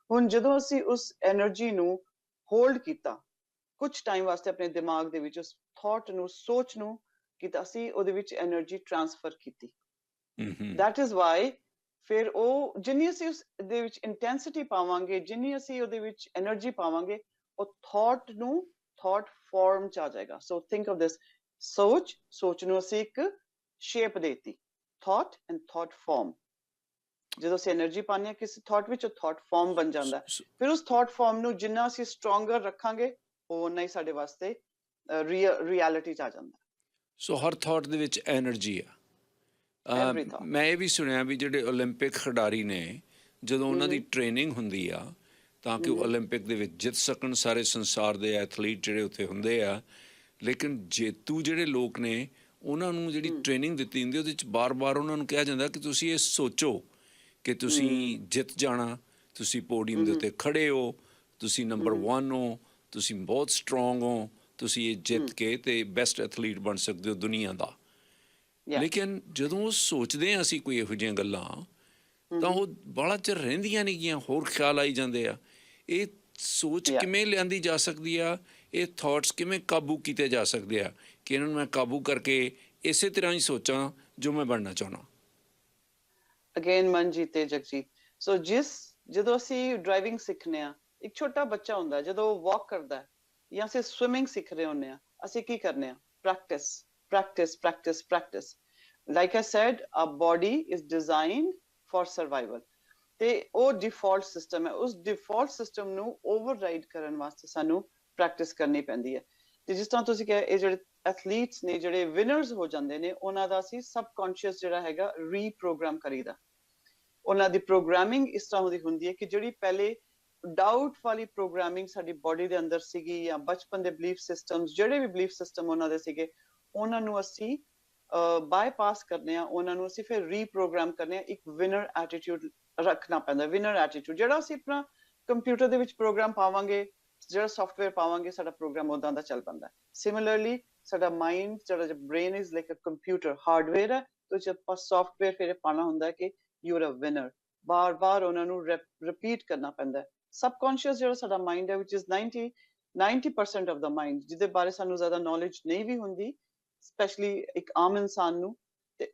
ਹੁਣ ਜਦੋਂ ਅਸੀਂ ਉਸ એનર્ਜੀ ਨੂੰ ਹੋਲਡ ਕੀਤਾ ਕੁਝ ਟਾਈਮ ਵਾਸਤੇ ਆਪਣੇ ਦਿਮਾਗ ਦੇ ਵਿੱਚ ਉਸ ਥਾਟ ਨੂੰ ਸੋਚ ਨੂੰ ਕੀਤਾ ਅਸੀਂ ਉਹਦੇ ਵਿੱਚ એનર્ਜੀ ਟ੍ਰਾਂਸਫਰ ਕੀਤੀ ਦੈਟ ਇਜ਼ ਵਾਈ ਫਿਰ ਉਹ ਜਿੰਨੀ ਅਸੀਂ ਉਸ ਦੇ ਵਿੱਚ ਇੰਟੈਂਸਿਟੀ ਪਾਵਾਂਗੇ ਜਿੰਨੀ ਅਸੀਂ ਉਹਦੇ ਵਿੱਚ એનર્ਜੀ ਪਾਵਾਂਗੇ ਉਹ ਥਾਟ ਨੂੰ ਥਾਟ ਫਾਰਮ ਚ ਆ ਜਾਏਗਾ ਸੋ ਥਿੰਕ ਆਫ ਦਿਸ ਸੋਚ ਨੂੰ ਅਸੀਂ ਇੱਕ ਸ਼ੇਪ ਦੇਤੀ ਥਾਟ ਐਂਡ ਥਾਟ ਫਾਰਮ ਜਦੋਂ ਅਸੀਂ એનર્ਜੀ ਪਾਉਂਦੇ ਹਾਂ ਕਿਸੇ ਥਾਟ ਵਿੱਚ ਉਹ ਥਾਟ ਫਾਰਮ ਬਣ ਜਾਂਦਾ ਫਿਰ ਉਸ ਥਾਟ ਫਾਰਮ ਨੂੰ ਜਿੰਨਾ ਅਸੀਂ ਸਟਰੋਂਗਰ ਰੱਖਾਂਗੇ ਉਹ ਉਨਾ ਹੀ ਸਾਡੇ ਵਾਸਤੇ ਰਿਐਲਿਟੀ ਚ ਆ ਜਾਂਦਾ ਸੋ ਹਰ ਥਾਟ ਦੇ ਵਿੱਚ ਐਨਰਜੀ ਆ ਮੈਂ ਇਹ ਵੀ ਸੁਣਿਆ ਵੀ ਜਿਹੜੇ ਓਲੰਪਿਕ ਖਿਡਾਰੀ ਨੇ ਜਦੋਂ ਉਹਨਾਂ ਦੀ ਟ੍ਰੇਨਿੰਗ ਹੁੰਦੀ ਆ ਤਾਂ ਕਿ ਉਹ ਓਲੰਪਿਕ ਦੇ ਵਿੱਚ ਜਿੱਤ ਸਕਣ ਸਾਰੇ ਸੰਸਾਰ ਦੇ ਐਥਲੀਟ ਜਿਹੜੇ ਉੱਥੇ ਹੁੰਦੇ ਆ ਲੇਕਿਨ ਜੇਤੂ ਜਿਹੜੇ ਲੋਕ ਨੇ ਉਹਨਾਂ ਨੂੰ ਜਿਹੜੀ ਟ੍ਰੇਨਿੰਗ ਦਿੱਤੀ ਹੁੰਦੀ ਉਹਦੇ ਵਿੱਚ ਬਾਰ-ਬਾਰ ਉਹਨਾਂ ਨੂੰ ਕਿਹਾ ਜਾਂਦਾ ਕਿ ਤੁਸੀਂ ਇਹ ਸੋਚੋ ਕਿ ਤੁਸੀਂ ਜਿੱਤ ਜਾਣਾ ਤੁਸੀਂ ਪੋਡੀਅਮ ਦੇ ਉੱਤੇ ਖੜੇ ਹੋ ਤੁਸੀਂ ਨੰਬਰ 1 ਹੋ ਤੁਸੀਂ ਬਹੁਤ ਸਟਰੋਂਗ ਹੋ ਤੁਸੀਂ ਇਹ ਜਿੱਤ ਕੇ ਤੇ ਬੈਸਟ ਐਥਲੀਟ ਬਣ ਸਕਦੇ ਹੋ ਦੁਨੀਆ ਦਾ ਲੇਕਿਨ ਜਦੋਂ ਉਹ ਸੋਚਦੇ ਹਾਂ ਅਸੀਂ ਕੋਈ ਇਹੋ ਜਿਹੀਆਂ ਗੱਲਾਂ ਤਾਂ ਉਹ ਬਾਹਲਾ ਚਿਰ ਰਹਿੰਦੀਆਂ ਨਹੀਂ ਗੀਆਂ ਹੋਰ ਖਿਆਲ ਆਈ ਜਾਂਦੇ ਆ ਇਹ ਸੋਚ ਕਿਵੇਂ ਲਿਆਂਦੀ ਜਾ ਸਕਦੀ ਆ ਇਹ ਥਾਟਸ ਕਿਵੇਂ ਕਾਬੂ ਕੀਤੇ ਜਾ ਸਕਦੇ ਆ ਕਿ ਇਹਨਾਂ ਨੂੰ ਮੈਂ ਕਾਬੂ ਕਰਕੇ ਇਸੇ ਤਰ੍ਹਾਂ ਹੀ ਸੋਚਾਂ ਜੋ ਮੈਂ ਬਣਨਾ ਚਾਹੁੰਦਾ ਅਗੇਨ ਮਨਜੀਤ ਤੇ ਜਗਜੀਤ ਸੋ ਜਦੋਂ ਅਸੀਂ ਡਰਾਈਵਿੰਗ ਸਿੱਖਨੇ ਆ ਇੱਕ ਛੋਟਾ ਬੱਚਾ ਹੁੰਦਾ ਜਦੋਂ ਵਾਕ ਕਰਦਾ ਜਾਂ ਅਸੀਂ ਸਵਿਮਿੰਗ ਸਿੱਖ ਰਹੇ ਹੁੰਨੇ ਆ ਅਸੀਂ ਕੀ ਕਰਨੇ ਆ practice like I said our body is designed for survival ਤੇ ਉਹ ਡਿਫਾਲਟ ਸਿਸਟਮ ਹੈ ਉਸ ਡਿਫਾਲਟ ਸਿਸਟਮ ਨੂੰ ਓਵਰਰਾਈਡ ਕਰਨ ਵਾਸਤੇ ਸਾਨੂੰ ਪ੍ਰੈਕਟਿਸ ਕਰਨੀ ਪੈਂਦੀ ਹੈ ਤੇ ਜਿਸ ਤਰ੍ਹਾਂ ਤੁਸੀਂ ਕਿਹਾ ਇਹ ਜਿਹੜੇ ਐਥਲੀਟਸ ਨੇ ਜਿਹੜੇ ਵਿਨਰਸ ਹੋ ਜਾਂਦੇ ਨੇ ਉਹਨਾਂ ਦਾ ਅਸੀਂ ਸਬਕੌਂਸ਼ੀਅਸ ਜਿਹੜਾ ਹੈਗਾ ਰੀਪ੍ਰੋਗਰਾਮ ਕਰੀਦਾ ਉਹਨਾਂ ਦੀ ਪ੍ਰੋਗਰਾਮਿੰਗ ਇਸ ਤਰ੍ਹਾਂ ਦੀ ਹੁੰਦੀ ਹੈ ਕਿ ਜਿਹੜੀ ਪਹਿਲੇ ਡਾਊਟ ਵਾਲੀ ਪ੍ਰੋਗਰਾਮਿੰਗ ਸਾਡੀ ਬਾਡੀ ਦੇ ਅੰਦਰ ਸੀਗੀ ਜਾਂ ਬਚਪਨ ਦੇ ਬਲੀਫ ਸਿਸਟਮਸ ਜਿਹੜੇ ਵੀ ਬਲੀਫ ਸਿਸਟਮ ਉਹਨਾਂ ਦੇ ਸੀਗੇ ਉਹਨਾਂ ਨੂੰ ਅਸੀਂ ਬਾਈਪਾਸ ਕਰਨੇ ਆ ਉਹਨਾਂ ਨੂੰ ਅਸੀਂ ਫਿਰ ਰੀਪ੍ਰੋਗਰਾਮ ਕਰਨੇ ਆ ਇੱਕ ਵਿਨਰ ਐਟੀਟਿਊਡ ਰੱਖਣਾ ਪੈਂਦਾ ਵਿਨਰ ਐਟੀਟਿਊਡ ਜਿਹੜਾ ਅਸੀਂ ਆਪਣਾ ਕੰਪਿਊਟਰ ਦੇ ਵਿੱਚ ਪ੍ਰੋਗਰਾਮ ਪਾਵਾਂਗੇ ਜਿਹੜਾ ਸੌਫਟਵੇਅਰ ਪਾਵਾਂਗੇ ਸਾਡਾ ਪ੍ਰੋਗਰਾਮ ਉਦਾਂ ਦਾ ਚੱਲ ਪੈਂਦਾ ਸਿਮਿਲਰਲੀ ਸਾਡਾ ਮਾਈਂਡ ਜਿਹੜਾ brain is like a computer hardware ਹੈ ਤੇ ਜਦ ਆਪਾਂ ਸੌਫਟਵੇਅਰ ਫਿਰ ਪਾਣਾ ਹੁੰਦਾ ਕਿ ਯੂ ਆਰ ਅ ਵਿਨਰ ਬਾਰ-ਬਾਰ ਉਹਨਾਂ ਨੂੰ ਰਿਪੀਟ ਕਰਨਾ ਪੈਂਦਾ ਸਬਕੌਂਸ਼ੀਅਸ ਜਿਹੜਾ ਸਾਡਾ ਮਾਈਂਡ ਹੈ which is 90% of the mind ਜਿਹਦੇ ਬਾਰੇ ਸਾਨੂੰ ਜ਼ਿਆਦਾ ਨੌਲੇਜ ਨਹੀਂ ਵੀ ਹੁੰਦੀ ਸਪੈਸ਼ਲੀ ਇੱਕ ਆਮ ਇਨਸਾਨ ਨੂੰ, ਤੇ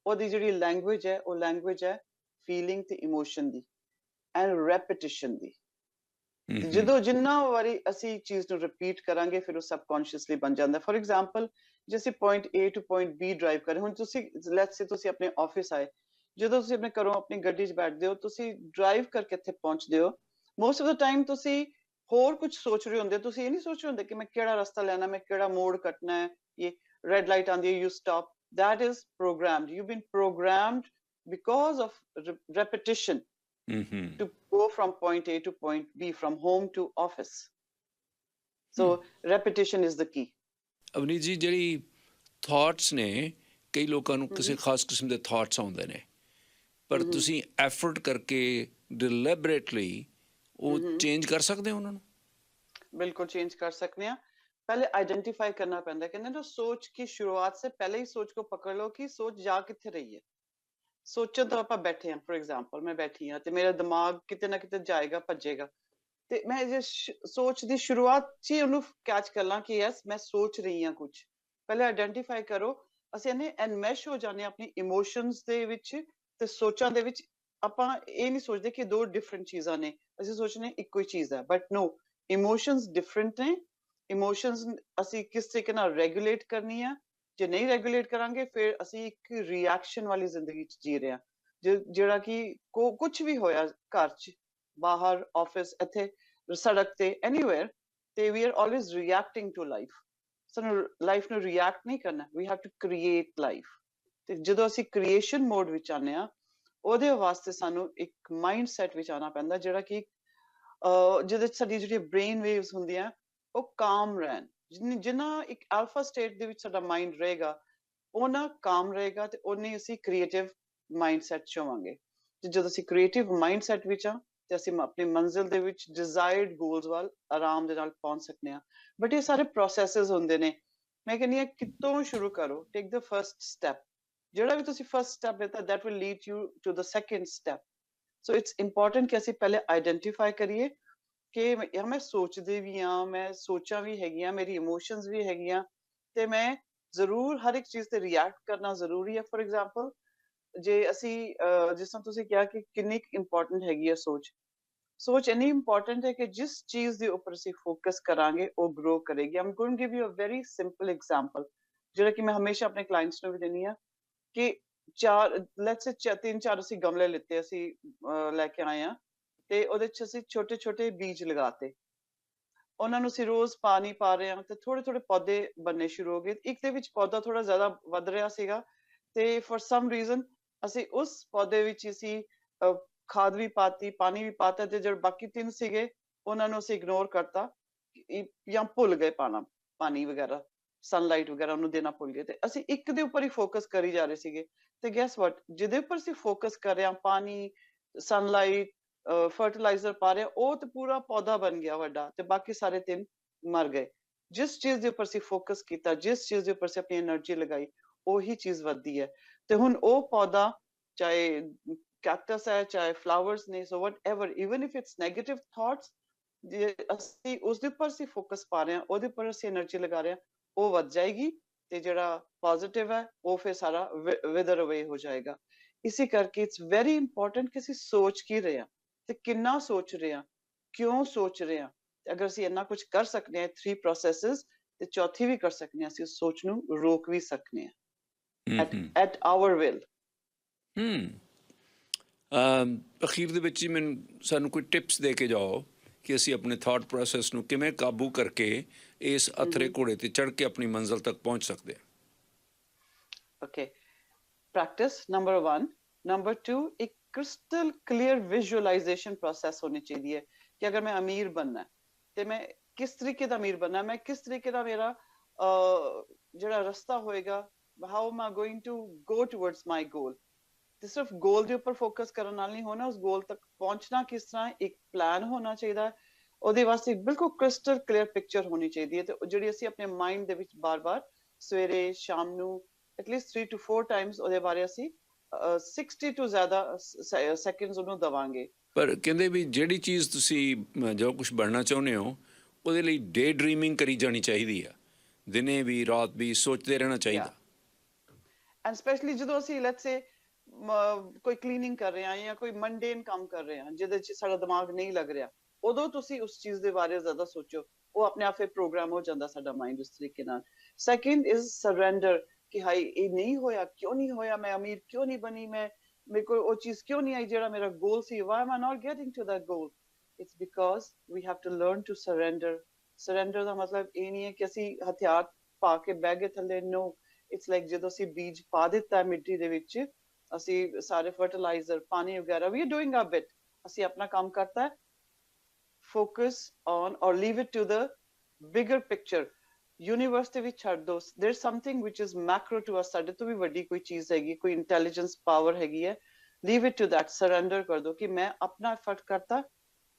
ਉਹਦੀ ਜਿਹੜੀ ਲੈਂਗੁਏਜ ਹੈ, ਉਹ ਲੈਂਗੁਏਜ ਹੈ ਫੀਲਿੰਗ ਤੇ ਇਮੋਸ਼ਨ ਦੀ ਐਂਡ ਰੈਪੀਟੀਸ਼ਨ ਦੀ। ਤੇ ਜਦੋਂ ਜਿੰਨਾ ਵਾਰੀ ਅਸੀਂ ਚੀਜ਼ ਨੂੰ ਰਿਪੀਟ ਕਰਾਂਗੇ, ਫਿਰ ਉਹ ਸਬਕੌਂਸ਼ੀਅਸਲੀ ਬਣ ਜਾਂਦਾ। ਫॉर ਐਗਜ਼ਾਮਪਲ, ਜੇ ਅਸੀਂ point A to point B drive ਕਰ ਰਹੇ, ਹੁਣ ਤੁਸੀਂ ਲੈਟਸ ਸੇ ਤੁਸੀਂ ਆਪਣੇ ਆਫਿਸ ਆਏ, ਜਦੋਂ ਤੁਸੀਂ ਆਪਣੇ ਘਰੋਂ ਆਪਣੀ ਗੱਡੀ 'ਚ ਬੈਠਦੇ ਹੋ, ਤੁਸੀਂ ਡਰਾਈਵ ਕਰਕੇ ਇੱਥੇ ਪਹੁੰਚਦੇ ਹੋ, ਮੋਸਟ ਆਫ ਦਾ ਟਾਈਮ ਤੁਸੀਂ ਹੋਰ ਕੁਝ ਸੋਚ ਰਹੇ ਹੁੰਦੇ, ਤੁਸੀਂ ਇਹ ਨਹੀਂ ਸੋਚ ਰਹੇ ਹੁੰਦੇ ਕਿ ਮੈਂ ਕਿਹੜਾ ਰਸਤਾ ਲੈਣਾ, ਮੈਂ ਕਿਹੜਾ ਮੋੜ ਕੱਟਣਾ ਹੈ, ਇਹ ਰੈਡ ਲਾਈਟ ਆਉਂਦੀ ਹੈ, you stop. that is programmed. You've been programmed because of repetition to go from point A to point B, from home to office. So repetition is the key. Avneet ਜੀ, ਜਿਹੜੀ ਥਾਟਸ ਨੇ, ਕਈ ਲੋਕਾਂ ਨੂੰ ਕਿਸੇ ਖਾਸ ਕਿਸਮ ਦੇ ਥਾਟਸ ਆਉਂਦੇ ਨੇ, ਪਰ ਤੁਸੀਂ ਐਫਰਟ ਕਰਕੇ ਡਿਲਿਬਰੇਟਲੀ ਉਹ ਚੇਂਜ ਕਰ ਸਕਦੇ ਹੋ ਉਹਨਾਂ ਨੂੰ? ਬਿਲਕੁਲ ਚੇਂਜ ਕਰ सकते हैं। पहले आइडेंटिफाई करना पैंदा है। कहते हैं तो सोच की शुरुआत से पहले ही सोच को पकड़ लो कि सोच जा किथे रही है। सोचन तो ਆਪਾਂ बैठे हैं, फॉर एग्जांपल मैं बैठी हाँ, ते मेरा दिमाग किते ना किते जाएगा, भजेगा, ते मैं जे सोच दी शुरुआत च ही ਉਹਨੂੰ कैच कर ਲਾਂ कि यस मैं सोच रही ਹਾਂ ਕੁਝ। ਪਹਿਲੇ ਆइडेंटिफाई करो। ਅਸੀਂ ਇਹਨੇ ਐਨਮੈਸ਼ ਹੋ ਜਾਂਦੇ ਆਪਣੀ ਇਮੋਸ਼ਨਸ ਦੇ ਵਿੱਚ ਤੇ ਸੋਚਾਂ ਦੇ ਵਿੱਚ। ਆਪਾਂ ਇਹ ਨਹੀਂ ਸੋਚਦੇ ਕਿ ਦੋ ਡਿਫਰੈਂਟ ਚੀਜ਼ਾਂ ਨੇ, ਅਸੀਂ ਸੋਚਨੇ ਇੱਕੋ ਹੀ ਚੀਜ਼ ਹੈ, ਬਟ ਨੋ, ਇਮੋਸ਼ਨਸ ਡਿਫਰੈਂਟ ਨੇ। ਇਮੋਸ਼ਨਸ ਅਸੀਂ ਕਿਸ ਤਰੀਕੇ ਨਾਲ ਰੈਗੂਲੇਟ ਕਰਨੀ ਆ। ਜੇ ਨਹੀਂ ਰੈਗੂਲੇਟ ਕਰਾਂਗੇ, ਫਿਰ ਅਸੀਂ ਇੱਕ ਰਿਐਕਸ਼ਨ ਵਾਲੀ ਜ਼ਿੰਦਗੀ 'ਚ ਜੀ ਰਹੇ ਹਾਂ, ਜਿਹੜਾ ਕਿ ਕੁਝ ਵੀ ਹੋਇਆ, ਘਰ 'ਚ, ਬਾਹਰ, ਆਫਿਸ, ਇੱਥੇ, ਸੜਕ ਤੇ, ਐਨੀਵੇਅਰ, ਤੇ we are always reacting to life. ਸਾਨੂੰ ਲਾਈਫ ਨੂੰ ਰਿਐਕਟ ਨਹੀਂ ਕਰਨਾ, we have to create life. ਤੇ ਜਦੋਂ ਅਸੀਂ ਕ੍ਰੀਏਸ਼ਨ ਮੋਡ ਵਿੱਚ ਆਉਂਦੇ ਹਾਂ, ਉਹਦੇ ਵਾਸਤੇ ਸਾਨੂੰ ਇੱਕ ਮਾਈਂਡ ਸੈਟ ਵਿੱਚ ਆਉਣਾ ਪੈਂਦਾ, ਜਿਹੜਾ ਕਿ ਜਿਹਦੇ 'ਚ ਸਾਡੀ ਜਿਹੜੀ ਬ੍ਰੇਨ ਵੇਵਸ ਹੁੰਦੀਆਂ ਉਹ ਕਾਮ ਰਹਿਣ। ਜਿੰਨਾ ਇੱਕ ਅਲਫਾ ਸਟੇਟ ਦੇ ਵਿੱਚ ਸਾਡਾ ਮਾਈਂਡ ਰਹੇਗਾ, ਉਹਨਾਂ ਕਾਮ ਰਹੇਗਾ, ਤੇ ਉਹਨੇ ਅਸੀਂ ਕ੍ਰੀਏਟਿਵ ਮਾਈਂਡ ਸੈਟ 'ਚ ਹੋਵਾਂਗੇ। ਤੇ ਜਦੋਂ ਅਸੀਂ ਕ੍ਰੀਏਟਿਵ ਮਾਈਂਡ ਸੈਟ ਵਿੱਚ ਆ, ਤੇ ਅਸੀਂ ਆਪਣੀ ਮੰਜ਼ਿਲ ਦੇ ਵਿੱਚ ਡਿਜ਼ਾਇਰਡ ਗੋਲਸ ਵੱਲ ਆਰਾਮ ਦੇ ਨਾਲ ਪਹੁੰਚ ਸਕਦੇ ਹਾਂ। ਬਟ ਇਹ ਸਾਰੇ ਪ੍ਰੋਸੈਸਸ ਹੁੰਦੇ ਨੇ। ਮੈਂ ਕਹਿੰਦੀ ਹਾਂ, ਕਿਤੋਂ ਸ਼ੁਰੂ ਕਰੋ, ਟੇਕ ਦ ਫਰਸਟ ਸਟੈਪ। ਜਿਹੜਾ ਵੀ ਤੁਸੀਂ ਫਰਸਟ ਸਟੈਪ ਲਿੱਤਾ, that will lead you to the second step. So it's important ਕਿ ਅਸੀਂ ਪਹਿਲੇ ਆਈਡੈਂਟੀਫਾਈ ਕਰੀਏ ਕਿ ਯਾਰ ਮੈਂ ਸੋਚਦੀ ਵੀ ਹਾਂ, ਮੈਂ ਸੋਚਾਂ ਵੀ ਹੈਗੀਆਂ, ਮੇਰੀ ਇਮੋਸ਼ਨਸ ਵੀ ਹੈਗੀਆਂ, ਤੇ ਮੈਂ ਜ਼ਰੂਰ ਹਰ ਇੱਕ ਚੀਜ਼ ਤੇ ਰਿਐਕਟ ਕਰਨਾ ਜ਼ਰੂਰੀ ਹੈ। ਫॉर ਐਗਜ਼ਾਮਪਲ, ਜੇ ਅਸੀਂ ਜਿਸ ਤਰ੍ਹਾਂ ਤੁਸੀਂ ਕਿਹਾ ਕਿ ਕਿੰਨੀ ਇੰਪੋਰਟੈਂਟ ਹੈਗੀ ਹੈ ਸੋਚ। ਸੋਚ ਇੰਨੀ ਇੰਪੋਰਟੈਂਟ ਹੈ ਕਿ ਜਿਸ ਚੀਜ਼ ਦੇ ਉੱਪਰ ਅਸੀਂ ਫੋਕਸ ਕਰਾਂਗੇ, ਉਹ ਗਰੋ ਕਰੇਗੀ। I'm going to give you a very simple example, ਜਿਹੜਾ ਕਿ ਮੈਂ ਹਮੇਸ਼ਾ ਆਪਣੇ ਕਲਾਇੰਟਸ ਨੂੰ ਵੀ ਦਿੰਦੀ ਹਾਂ, ਕਿ ਲੈਟਸ ਸੇ 3-4 ਅਸੀਂ ਗਮਲੇ ਲਿੱਤੇ, ਅਸੀਂ ਲੈ ਕੇ ਆਏ ਹਾਂ, ਤੇ ਉਹਦੇ 'ਚ ਅਸੀਂ ਛੋਟੇ ਛੋਟੇ ਬੀਜ ਲਗਾਤੇ। ਉਹਨਾਂ ਨੂੰ ਅਸੀਂ ਰੋਜ਼ ਪਾਣੀ ਪਾ ਰਹੇ ਹਾਂ, ਤੇ ਥੋੜੇ ਥੋੜੇ ਪੌਦੇ ਬਣਨੇ ਸ਼ੁਰੂ ਹੋ ਗਏ। ਇੱਕ ਦੇ ਵਿੱਚ ਪੌਦਾ ਥੋੜਾ ਜ਼ਿਆਦਾ ਵੱਧ ਰਿਹਾ ਸੀਗਾ, ਤੇ ਫॉर ਸਮ ਰੀਜ਼ਨ ਅਸੀਂ ਉਸ ਪੌਦੇ ਵਿੱਚ ਅਸੀਂ ਖਾਦ ਵੀ ਪਾਤੀ, ਪਾਣੀ ਵੀ ਪਾਤਾ, ਤੇ ਜਿਹੜੇ ਬਾਕੀ 3 ਸੀਗੇ ਉਹਨਾਂ ਨੂੰ ਅਸੀਂ ਇਗਨੋਰ ਕਰਤਾ ਜਾਂ ਭੁੱਲ ਗਏ ਪਾਣਾ, ਪਾਣੀ ਵਗੈਰਾ, ਸਨਲਾਈਟ ਵਗੈਰਾ ਉਹਨੂੰ ਦੇਣਾ ਭੁੱਲ ਗਏ, ਤੇ ਅਸੀਂ ਇੱਕ ਦੇ ਉੱਪਰ ਹੀ ਫੋਕਸ ਕਰੀ ਜਾ ਰਹੇ ਸੀਗੇ। ਤੇ ਗੈਸ ਵਾਟ, ਜਿਹਦੇ ਉੱਪਰ ਅਸੀਂ ਫੋਕਸ ਕਰ ਰਹੇ ਹਾਂ, ਪਾਣੀ, ਸਨਲਾਈਟ, ਫਰਟੀਲਾਈਜ਼ਰ ਪਾ ਰਹੇ, ਉਹ ਤੇ ਪੂਰਾ ਪੌਦਾ ਬਣ ਗਿਆ ਵੱਡਾ, ਤੇ ਬਾਕੀ ਸਾਰੇ 3 ਮਰ ਗਏ। ਜਿਸ ਚੀਜ਼ ਦੇ ਉੱਪਰ ਅਸੀਂ ਫੋਕਸ ਕੀਤਾ, ਜਿਸ ਚੀਜ਼ ਦੇ ਉੱਪਰ ਅਸੀਂ ਆਪਣੀ એનર્ਜੀ ਲਗਾਈ, ਉਹੀ ਚੀਜ਼ ਵੱਧਦੀ ਹੈ। ਤੇ ਹੁਣ ਉਹ ਪੌਦਾ, ਚਾਹੇ ਕੈਕਟਸ ਹੈ, ਚਾਹੇ ਫਲਾਵਰਸ ਨੇ, so whatever, even if it's negative thoughts, ਜੇ ਅਸੀਂ ਉਸਦੇ ਉੱਪਰ ਅਸੀਂ ਫੋਕਸ ਪਾ ਰਹੇ ਹਾਂ, ਉਹਦੇ ਉੱਪਰ ਅਸੀਂ એનર્ਜੀ ਲਗਾ ਰਹੇ ਹਾਂ, ਉਹ ਵੱਧ ਜਾਏਗੀ, ਤੇ ਜਿਹੜਾ ਪੋਜ਼ਿਟਿਵ ਹੈ ਉਹ ਫਿਰ ਸਾਰਾ ਵਿਦਰ ਅਵੇ ਹੋ ਜਾਏਗਾ। ਇਸੇ ਕਰਕੇ ਇਟਸ ਵੈਰੀ ਇੰਪੋਰਟੈਂਟ ਕਿ ਅਸੀਂ ਸੋਚ ਕੀ ਰਹੇ ਹਾਂ, ਤੇ ਕਿੰਨਾ ਸੋਚ ਰਹੇ ਹਾਂ, ਕਿਉਂ ਸੋਚ ਰਹੇ ਹਾਂ। ਤੇ ਅਗਰ ਅਸੀਂ ਇੰਨਾ ਕੁਝ ਕਰ ਸਕਦੇ ਹਾਂ 3 ਪ੍ਰੋਸੈਸਸ, ਤੇ ਚੌਥੀ ਵੀ ਕਰ ਸਕਦੇ ਹਾਂ, ਅਸੀਂ ਉਸ ਸੋਚ ਨੂੰ ਰੋਕ ਵੀ ਸਕਦੇ ਹਾਂ at our will. ਅਖੀਰ ਦੇ ਵਿੱਚ ਹੀ ਸਾਨੂੰ ਕੋਈ ਟਿਪਸ ਦੇ ਕੇ ਜਾਓ ਕਿ ਅਸੀਂ ਆਪਣੇ ਥਾਟ ਪ੍ਰੋਸੈਸ ਨੂੰ ਕਿਵੇਂ ਕਾਬੂ ਕਰਕੇ ਇਸ ਅਥਰੇ ਘੋੜੇ ਤੇ ਚੜ੍ਹ ਕੇ ਆਪਣੀ ਮੰਜ਼ਿਲ ਤੱਕ ਪਹੁੰਚ ਸਕਦੇ ਹਾਂ। Okay, practice number 1. Number 2, एक crystal clear visualization process होनी चाहिए कि अगर मैं अमीर बनना है, ਤੇ ਮੈਂ ਕਿਸ ਤਰੀਕੇ ਦਾ ਅਮੀਰ ਬਣਨਾ, ਮੈਂ ਕਿਸ ਤਰੀਕੇ ਦਾ ਮੇਰਾ ਜਿਹੜਾ ਰਸਤਾ ਹੋਏਗਾ, how am I going to go towards my goal. ਤੇ ਸਿਰਫ ਗੋਲ ਦੇ ਉੱਪਰ ਫੋਕਸ ਕਰਨ ਨਾਲ ਨਹੀਂ ਹੋਣਾ, ਉਸ ਗੋਲ ਤੱਕ ਪਹੁੰਚਣਾ ਕਿਸ ਤਰ੍ਹਾਂ, ਇੱਕ ਪਲਾਨ ਹੋਣਾ ਚਾਹੀਦਾ। ਉਹਦੇ ਵਾਸਤੇ ਬਿਲਕੁਲ ਕ੍ਰਿਸਟਲ ਕਲੀਅਰ ਪਿਕਚਰ ਹੋਣੀ ਚਾਹੀਦੀ ਹੈ, ਤੇ ਜਿਹੜੀ ਅਸੀਂ ਆਪਣੇ ਮਾਈਂਡ ਦੇ ਵਿੱਚ ਬਾਰ-ਬਾਰ ਸਵੇਰੇ ਸ਼ਾਮ ਨੂੰ ਐਟਲੀਸਟ 3 to 4 ਟਾਈਮਸ ਉਹਦੇ ਬਾਰੇ ਅਸੀਂ 60 ਤੋਂ ਜ਼ਿਆਦਾ ਸੈਕਿੰਡਸ ਉਹਨੂੰ ਦਵਾਂਗੇ। ਪਰ ਕਹਿੰਦੇ ਵੀ ਜਿਹੜੀ ਚੀਜ਼ ਤੁਸੀਂ ਜੋ ਕੁਝ ਬਣਨਾ ਚਾਹੁੰਦੇ ਹੋ, ਉਹਦੇ ਲਈ ਡੇ ਡਰੀਮਿੰਗ ਕਰੀ ਜਾਣੀ ਚਾਹੀਦੀ ਆ, ਦਿਨੇ ਵੀ ਰਾਤ ਵੀ ਸੋਚਦੇ ਰਹਿਣਾ ਚਾਹੀਦਾ। ਐਂਡ ਸਪੈਸ਼ਲੀ ਜਦੋਂ ਅਸੀਂ ਲੈਟਸ ਸੇ ਕੋਈ ਕਲੀਨਿੰਗ ਕਰ ਰਹੇ ਹਾਂ ਜਾਂ ਕੋਈ ਮੰਡੇਨ ਕੰਮ ਕਰ ਰਹੇ ਹਾਂ ਜਿਹਦੇ 'ਚ ਸਾਡਾ ਦਿਮਾਗ ਨਹੀਂ ਲੱਗ ਰਿਹਾ, ਉਦੋਂ ਤੁਸੀਂ ਉਸ ਚੀਜ਼ ਦੇ ਬਾਰੇ ਜ਼ਿਆਦਾ ਸੋਚੋ, ਉਹ ਆਪਣੇ ਆਪ ਹੀ ਪ੍ਰੋਗਰਾਮ ਹੋ ਜਾਂਦਾ ਸਾਡਾ ਮਾਈਂਡ ਉਸ ਤਰੀਕੇ ਨਾਲ। ਸੈਕਿੰਡ ਇਜ਼ ਸਰੈਂਡਰ, ਕਿ ਹਾਈ ਇਹ ਨਹੀਂ ਹੋਇਆ, ਕਿਉਂ ਨਹੀਂ ਹੋਇਆ, ਮੈਂ ਅਮੀਰ ਕਿਉਂ ਨਹੀਂ ਬਣੀ, ਮੈਂ ਮੇਰੇ ਕੋਲ ਉਹ ਚੀਜ਼ ਕਿਉਂ ਨਹੀਂ ਆਈ ਜਿਹੜਾ ਮੇਰਾ ਗੋਲ ਸੀ, why am I not getting to that goal. It's because we have to learn to surrender. Surrender ਦਾ ਮਤਲਬ ਇਹ ਨਹੀਂ ਹੈ ਕਿ ਅਸੀਂ ਹਥਿਆਰ ਪਾ ਕੇ ਬਹਿ ਗਏ ਥੱਲੇ, ਨੋ। ਇਟਸ ਲਾਈਕ ਜਦੋਂ ਅਸੀਂ ਬੀਜ ਪਾ ਦਿੱਤਾ ਮਿੱਟੀ ਦੇ ਵਿੱਚ, ਅਸੀਂ ਸਾਰੇ ਫਰਟੀਲਾਈਜ਼ਰ ਪਾਣੀ ਵਗੈਰਾ ਵੀ ਡੂਇੰਗ ਅ ਬਿਟ, ਅਸੀਂ ਆਪਣਾ ਕੰਮ ਕਰਤਾ, ਫੋਕਸ ਔਨ ਔਰ leave it to the bigger picture. Universe ਦੇ ਵਿੱਚ ਛੱਡ ਦੋ, there is something which is macro to us, ਸਾਡੇ ਤੋਂ ਵੀ ਵੱਡੀ ਕੋਈ ਚੀਜ਼ ਹੈਗੀ, ਕੋਈ ਇੰਟੈਲੀਜੈਂਸ ਪਾਵਰ ਹੈਗੀ ਹੈ। Leave it to that, surrender ਕਰ ਦੋ ਕਿ ਮੈਂ ਆਪਣਾ ਐਫਰਟ ਕਰਤਾ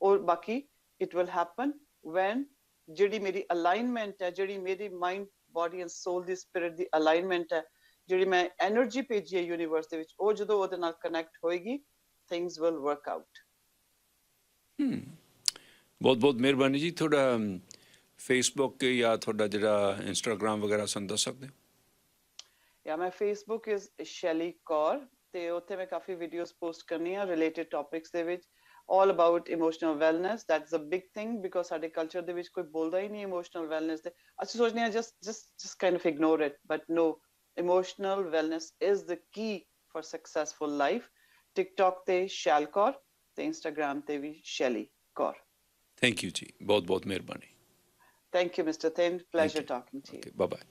ਔਰ ਬਾਕੀ ਇਟ ਵਿਲ ਹੈਪਨ ਵੈਨ ਜਿਹੜੀ ਮੇਰੀ ਅਲਾਈਨਮੈਂਟ ਹੈ, ਜਿਹੜੀ ਮੇਰੀ mind body and sole the spirit the alignment ਹੈ, ਜਿਹੜੀ ਮੈਂ એનર્ਜੀ ਭੇਜੀ ਹੈ ਯੂਨੀਵਰਸ ਦੇ ਵਿੱਚ, ਉਹ ਜਦੋਂ ਉਹਦੇ ਨਾਲ ਕਨੈਕਟ ਹੋਏਗੀ, ਥਿੰਗਸ ਵਿਲ ਵਰਕ ਆਊਟ। ਬਹੁਤ ਬਹੁਤ ਮਿਹਰਬਾਨੀ ਜੀ। ਤੁਹਾਡਾ ਫੇਸਬੁੱਕ ਜਾਂ ਤੁਹਾਡਾ ਜਿਹੜਾ ਇੰਸਟਾਗ੍ਰਾਮ ਵਗੈਰਾ ਸਾਨੂੰ ਦੱਸ ਸਕਦੇ ਹੋ? ਜਾਂ ਮੈਂ ਫੇਸਬੁੱਕ ਇਜ਼ ਸ਼ੈਲੀ ਕੌਰ, ਤੇ ਉੱਥੇ ਮੈਂ ਕਾਫੀ ਵੀਡੀਓਜ਼ ਪੋਸਟ ਕਰਨੀ ਆ ਰਿਲੇਟਡ ਟੌਪਿਕਸ ਦੇ ਵਿੱਚ, all about emotional wellness. That's a big thing because ਸਾਡੇ culture ਦੇ ਵਿੱਚ ਕੋਈ ਬੋਲਦਾ ਹੀ ਨਹੀਂ emotional wellness ਤੇ, ਅਸੀਂ ਸੋਚਦੇ ਹਾਂ just kind of ignore it, but no, emotional wellness is the key for successful life. TikTok ਤੇ ਸ਼ੈਲ ਕੌਰ ਤੇ Instagram ਤੇ ਵੀ ਸ਼ੈਲੀ ਕੌਰ। ਥੈਂਕ ਯੂ ਜੀ, ਬਹੁਤ ਬਹੁਤ ਮਿਹਰਬਾਨੀ। Thank you, Mr. Thin. Pleasure talking to you. Okay, bye-bye.